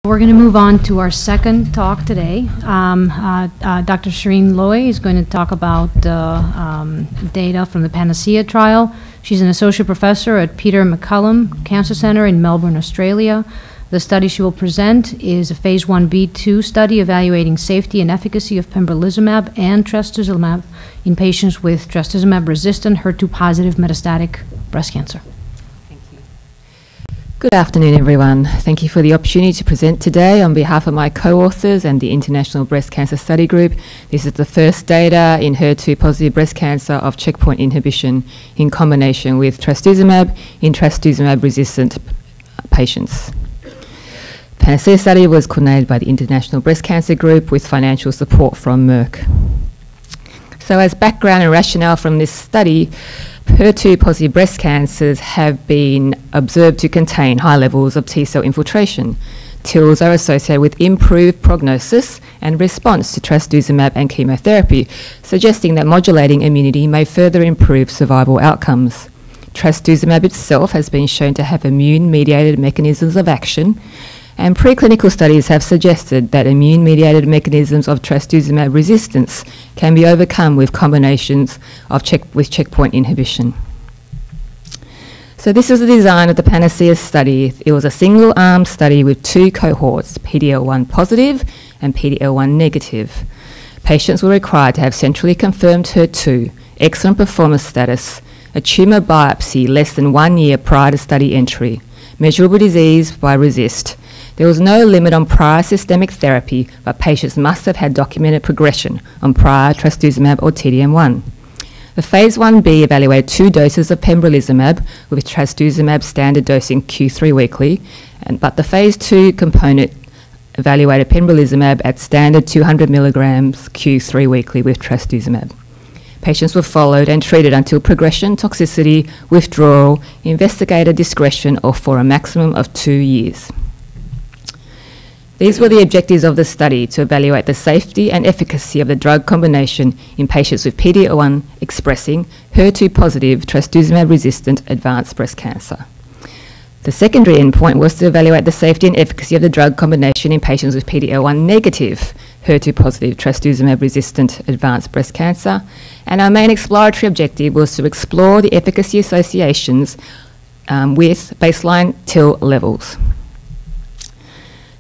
We're going to move on to our second talk today. Dr. Shireen Loi is going to talk about data from the PANACEA trial. She's an associate professor at Peter MacCallum Cancer Centre in Melbourne, Australia. The study she will present is a phase 1b/2 study evaluating safety and efficacy of pembrolizumab and trastuzumab in patients with trastuzumab-resistant HER2-positive metastatic breast cancer. Good afternoon, everyone. Thank you for the opportunity to present today on behalf of my co-authors and the International Breast Cancer Study Group. This is the first data in HER2-positive breast cancer of checkpoint inhibition in combination with trastuzumab in trastuzumab-resistant patients. PANACEA study was coordinated by the International Breast Cancer Group with financial support from Merck. So as background and rationale from this study, HER2-positive breast cancers have been observed to contain high levels of T-cell infiltration. TILS are associated with improved prognosis and response to trastuzumab and chemotherapy, suggesting that modulating immunity may further improve survival outcomes. Trastuzumab itself has been shown to have immune-mediated mechanisms of action, and preclinical studies have suggested that immune-mediated mechanisms of trastuzumab resistance can be overcome with combinations of with checkpoint inhibition. So this is the design of the PANACEA study. It was a single-arm study with 2 cohorts, PD-L1 positive and PD-L1 negative. Patients were required to have centrally confirmed HER2, excellent performance status, a tumour biopsy less than 1 year prior to study entry, measurable disease by RECIST. There was no limit on prior systemic therapy, but patients must have had documented progression on prior trastuzumab or T-DM1. The phase 1b evaluated 2 doses of pembrolizumab with trastuzumab standard dosing Q3 weekly, but the phase 2 component evaluated pembrolizumab at standard 200 milligrams Q3 weekly with trastuzumab. Patients were followed and treated until progression, toxicity, withdrawal, investigator discretion, or for a maximum of 2 years. These were the objectives of the study: to evaluate the safety and efficacy of the drug combination in patients with PD-L1 expressing HER2-positive trastuzumab-resistant advanced breast cancer. The secondary endpoint was to evaluate the safety and efficacy of the drug combination in patients with PD-L1 negative HER2-positive trastuzumab-resistant advanced breast cancer, and our main exploratory objective was to explore the efficacy associations with baseline TIL levels.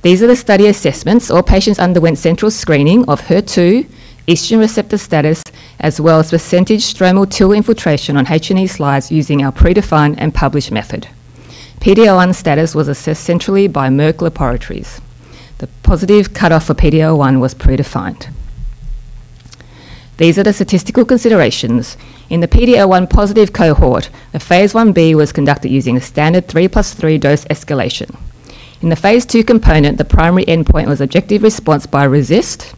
These are the study assessments. All patients underwent central screening of HER2, estrogen receptor status, as well as percentage stromal TIL infiltration on H&E slides using our predefined and published method. PD-L1 status was assessed centrally by Merck Laboratories. The positive cutoff for PD-L1 was predefined. These are the statistical considerations. In the PD-L1 positive cohort, the phase 1b was conducted using a standard 3+3 dose escalation. In the phase 2 component, the primary endpoint was objective response by RECIST.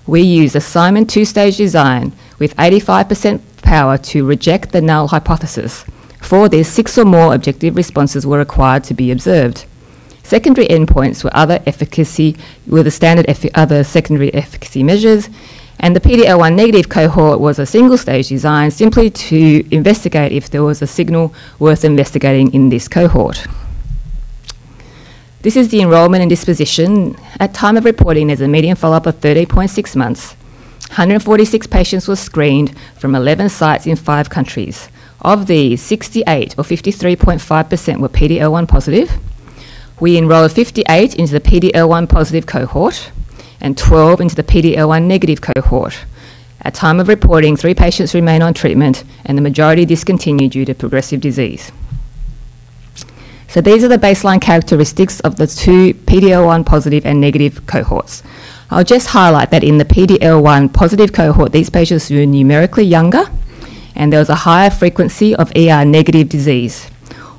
We used a Simon 2-stage design with 85% power to reject the null hypothesis. For this, 6 or more objective responses were required to be observed. Secondary endpoints were the standard other secondary efficacy measures, and the PD-L1 negative cohort was a single-stage design simply to investigate if there was a signal worth investigating in this cohort. This is the enrollment and disposition. At time of reporting, there's a median follow-up of 30.6 months. 146 patients were screened from 11 sites in 5 countries. Of these, 68 or 53.5% were PD-L1 positive. We enrolled 58 into the PD-L1 positive cohort and 12 into the PD-L1 negative cohort. At time of reporting, 3 patients remain on treatment and the majority discontinued due to progressive disease. So these are the baseline characteristics of the 2 PD-L1 positive and negative cohorts. I'll just highlight that in the PD-L1 positive cohort, these patients were numerically younger and there was a higher frequency of ER negative disease.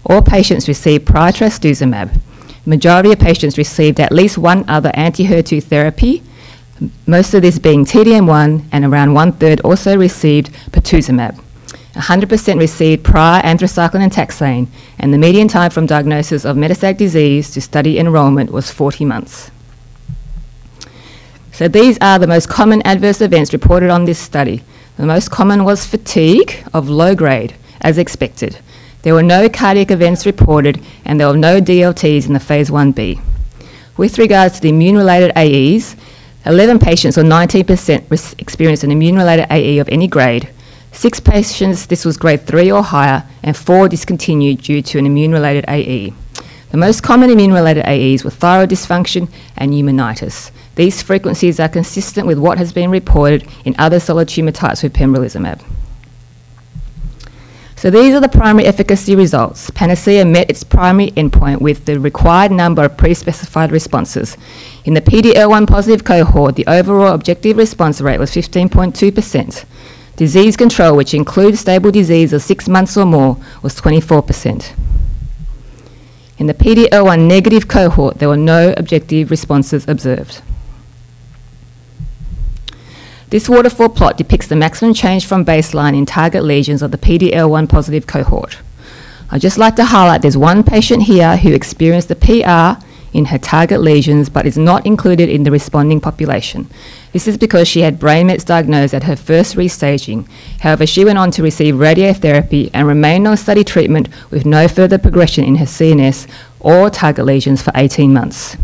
All patients received prior trastuzumab. Majority of patients received at least 1 other anti-HER2 therapy, most of this being T-DM1, and around 1/3 also received pertuzumab. 100% received prior anthracycline and taxane, and the median time from diagnosis of metastatic disease to study enrollment was 40 months. So these are the most common adverse events reported on this study. The most common was fatigue of low grade, as expected. There were no cardiac events reported, and there were no DLTs in the phase 1b. With regards to the immune-related AEs, 11 patients, or 19%, experienced an immune-related AE of any grade. 6 patients, this was grade 3 or higher, and 4 discontinued due to an immune-related AE. The most common immune-related AEs were thyroid dysfunction and pneumonitis. These frequencies are consistent with what has been reported in other solid tumour types with pembrolizumab. So these are the primary efficacy results. PANACEA met its primary endpoint with the required number of pre-specified responses. In the PD-L1 positive cohort, the overall objective response rate was 15.2%. Disease control, which includes stable disease of 6 months or more, was 24%. In the PD-L1 negative cohort, there were no objective responses observed. This waterfall plot depicts the maximum change from baseline in target lesions of the PD-L1 positive cohort. I'd just like to highlight there's one patient here who experienced a PR in her target lesions but is not included in the responding population. This is because she had brain mets diagnosed at her first restaging. However, she went on to receive radiotherapy and remained on study treatment with no further progression in her CNS or target lesions for 18 months.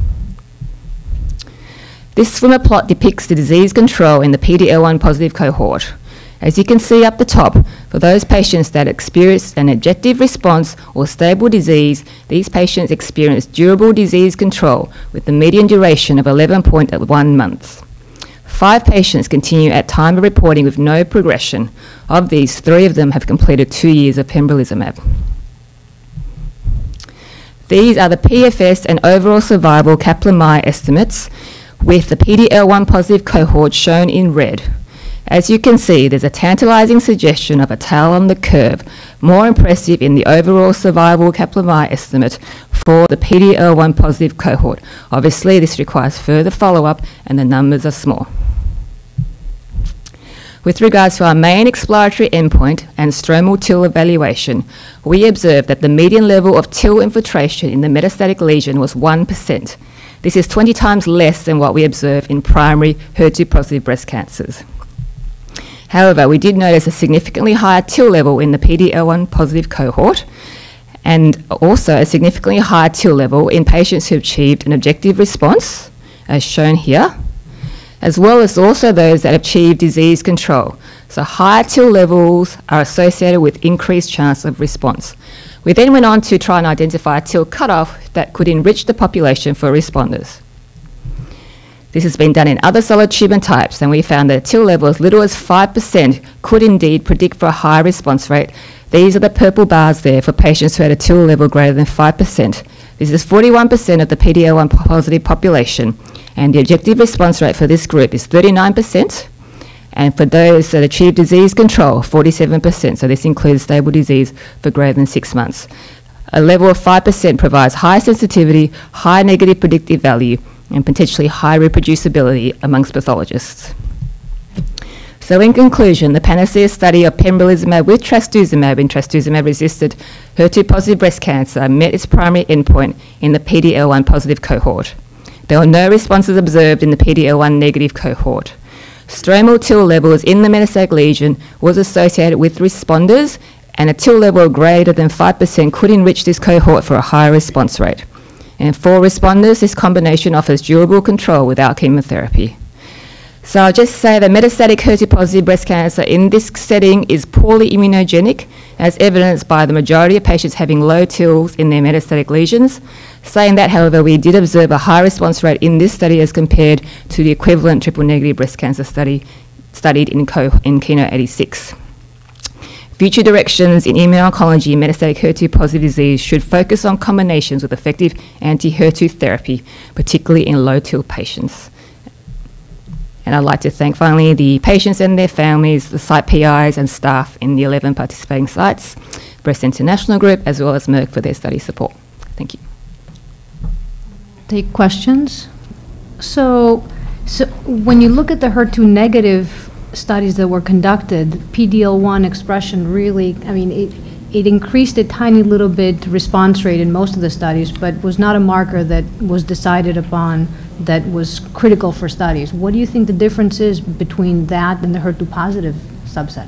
This swimmer plot depicts the disease control in the PD-L1 positive cohort. As you can see up the top, for those patients that experienced an objective response or stable disease, these patients experienced durable disease control with the median duration of 11.1 months. 5 patients continue at time of reporting with no progression. Of these, 3 of them have completed 2 years of pembrolizumab. These are the PFS and overall survival Kaplan-Meier estimates, with the PD-L1 positive cohort shown in red. As you can see, there's a tantalizing suggestion of a tail on the curve, more impressive in the overall survival Kaplan-Meier estimate for the PD-L1 positive cohort. Obviously, this requires further follow-up and the numbers are small. With regards to our main exploratory endpoint and stromal TIL evaluation, we observed that the median level of TIL infiltration in the metastatic lesion was 1%. This is 20 times less than what we observe in primary HER2-positive breast cancers. However, we did notice a significantly higher TIL level in the PD-L1 positive cohort, and also a significantly higher TIL level in patients who achieved an objective response, as shown here, as well as also those that achieved disease control. So higher TIL levels are associated with increased chance of response. We then went on to try and identify a TIL cutoff that could enrich the population for responders. This has been done in other solid tumour types, and we found that a TIL level as little as 5% could indeed predict for a high response rate. These are the purple bars there for patients who had a TIL level greater than 5%. This is 41% of the PD-L1 positive population, and the objective response rate for this group is 39%. And for those that achieve disease control, 47%, so this includes stable disease for greater than 6 months. A level of 5% provides high sensitivity, high negative predictive value, and potentially high reproducibility amongst pathologists. So in conclusion, the PANACEA study of pembrolizumab with trastuzumab in trastuzumab-resistant HER2-positive breast cancer met its primary endpoint in the PD-L1 positive cohort. There were no responses observed in the PD-L1 negative cohort. Stromal TIL levels in the metastatic lesion was associated with responders, and a TIL level greater than 5% could enrich this cohort for a higher response rate. And for responders, this combination offers durable control without chemotherapy. So I'll just say that metastatic HER2-positive breast cancer in this setting is poorly immunogenic, as evidenced by the majority of patients having low TILs in their metastatic lesions. Saying that, however, we did observe a high response rate in this study as compared to the equivalent triple-negative breast cancer studied in KEYNOTE-86. Future directions in immuno-oncology and metastatic HER2-positive disease should focus on combinations with effective anti-HER2 therapy, particularly in low TIL patients. And I'd like to thank finally the patients and their families, the site PIs and staff in the 11 participating sites, Breast International Group, as well as Merck for their study support. Thank you. Take questions. So when you look at the HER2 negative studies that were conducted, PD-L1 expression really, I mean, it increased a tiny little bit response rate in most of the studies, but was not a marker that was decided upon that was critical for studies. What do you think the difference is between that and the HER2 positive subset?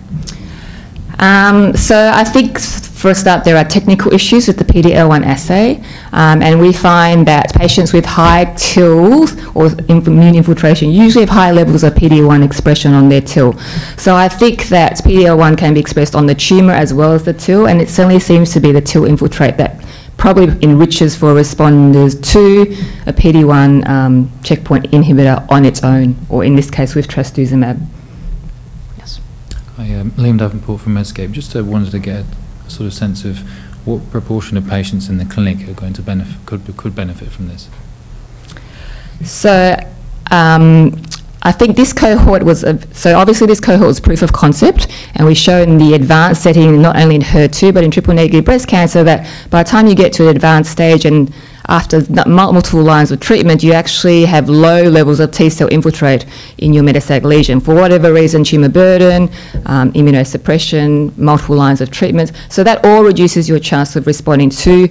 So I think First up, there are technical issues with the PD-L1 assay, and we find that patients with high TILs or immune infiltration usually have high levels of PD-L1 expression on their TIL. So I think that PD-L1 can be expressed on the tumour as well as the TIL, and it certainly seems to be the TIL infiltrate that probably enriches for responders to a PD-1 checkpoint inhibitor on its own, or in this case with trastuzumab. Yes. Hi, Liam Davenport from Medscape. Just wanted to get a sort of sense of what proportion of patients in the clinic are going to benefit, could benefit from this. So I think this cohort was, so obviously this cohort was proof of concept, and we showed in the advanced setting, not only in HER2 but in triple-negative breast cancer, that by the time you get to an advanced stage and after multiple lines of treatment, you actually have low levels of T-cell infiltrate in your metastatic lesion. For whatever reason, tumour burden, immunosuppression, multiple lines of treatment. So that all reduces your chance of responding to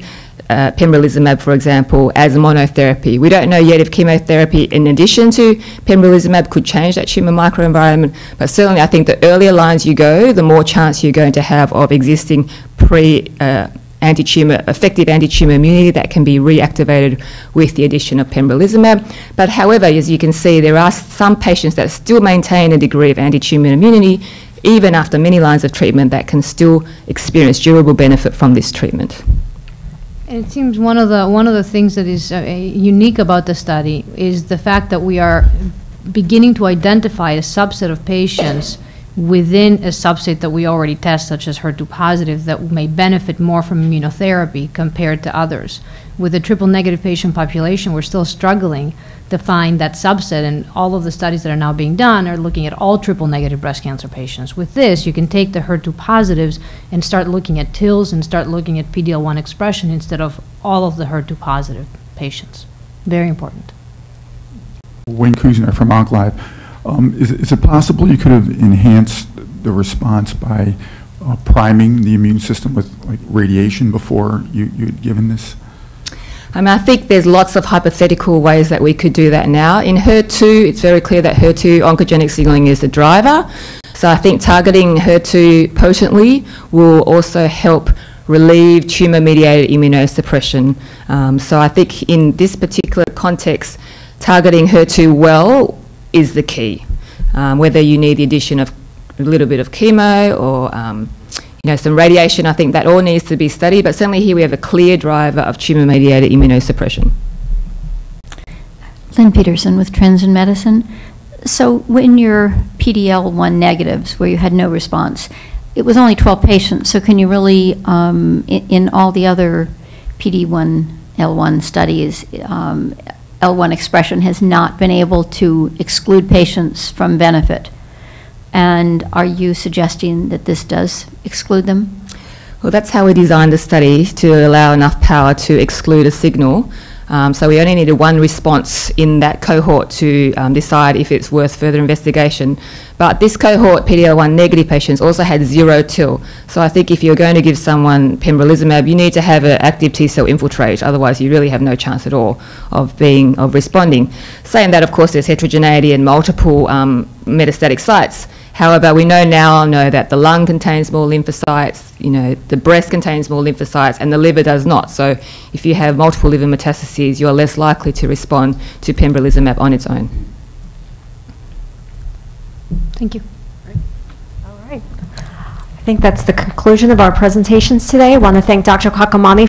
pembrolizumab, for example, as monotherapy. We don't know yet if chemotherapy in addition to pembrolizumab could change that tumour microenvironment, but certainly I think the earlier lines you go, the more chance you're going to have of existing effective anti-tumour immunity that can be reactivated with the addition of pembrolizumab. But however, as you can see, there are some patients that still maintain a degree of anti-tumour immunity even after many lines of treatment that can still experience durable benefit from this treatment. And it seems one of the things that is unique about the study is the fact that we are beginning to identify a subset of patients within a subset that we already test, such as HER2 positive, that may benefit more from immunotherapy compared to others. With the triple-negative patient population, we're still struggling to find that subset, and all of the studies that are now being done are looking at all triple-negative breast cancer patients. With this, you can take the HER2 positives and start looking at TILs and start looking at PD-L1 expression instead of all of the HER2 positive patients. Very important. Wayne Kusner from Oncoletter. Is it possible you could have enhanced the response by priming the immune system with radiation before you had given this? I mean, I think there's lots of hypothetical ways that we could do that now. In HER2, it's very clear that HER2 oncogenic signaling is the driver. So I think targeting HER2 potently will also help relieve tumour-mediated immunosuppression. So I think in this particular context, targeting HER2 well is the key. Whether you need the addition of a little bit of chemo or some radiation, I think that all needs to be studied, but certainly here we have a clear driver of tumour-mediated immunosuppression. Lynn Peterson with Trends in Medicine. So when your PD-L1 negatives, where you had no response, it was only 12 patients, so can you really, in all the other PD-L1 studies, L1 expression has not been able to exclude patients from benefit? And are you suggesting that this does exclude them? Well, that's how we designed the study, to allow enough power to exclude a signal. So we only needed one response in that cohort to decide if it's worth further investigation. But this cohort, PD-L1 negative patients, also had 0 TIL. So I think if you're going to give someone pembrolizumab, you need to have an active T-cell infiltrate. Otherwise, you really have no chance at all of responding. Saying that, of course, there's heterogeneity in multiple metastatic sites. However, we now know that the lung contains more lymphocytes, the breast contains more lymphocytes, and the liver does not. So if you have multiple liver metastases, you're less likely to respond to pembrolizumab on its own. Thank you. All right. I think that's the conclusion of our presentations today. I want to thank Dr. Kakamami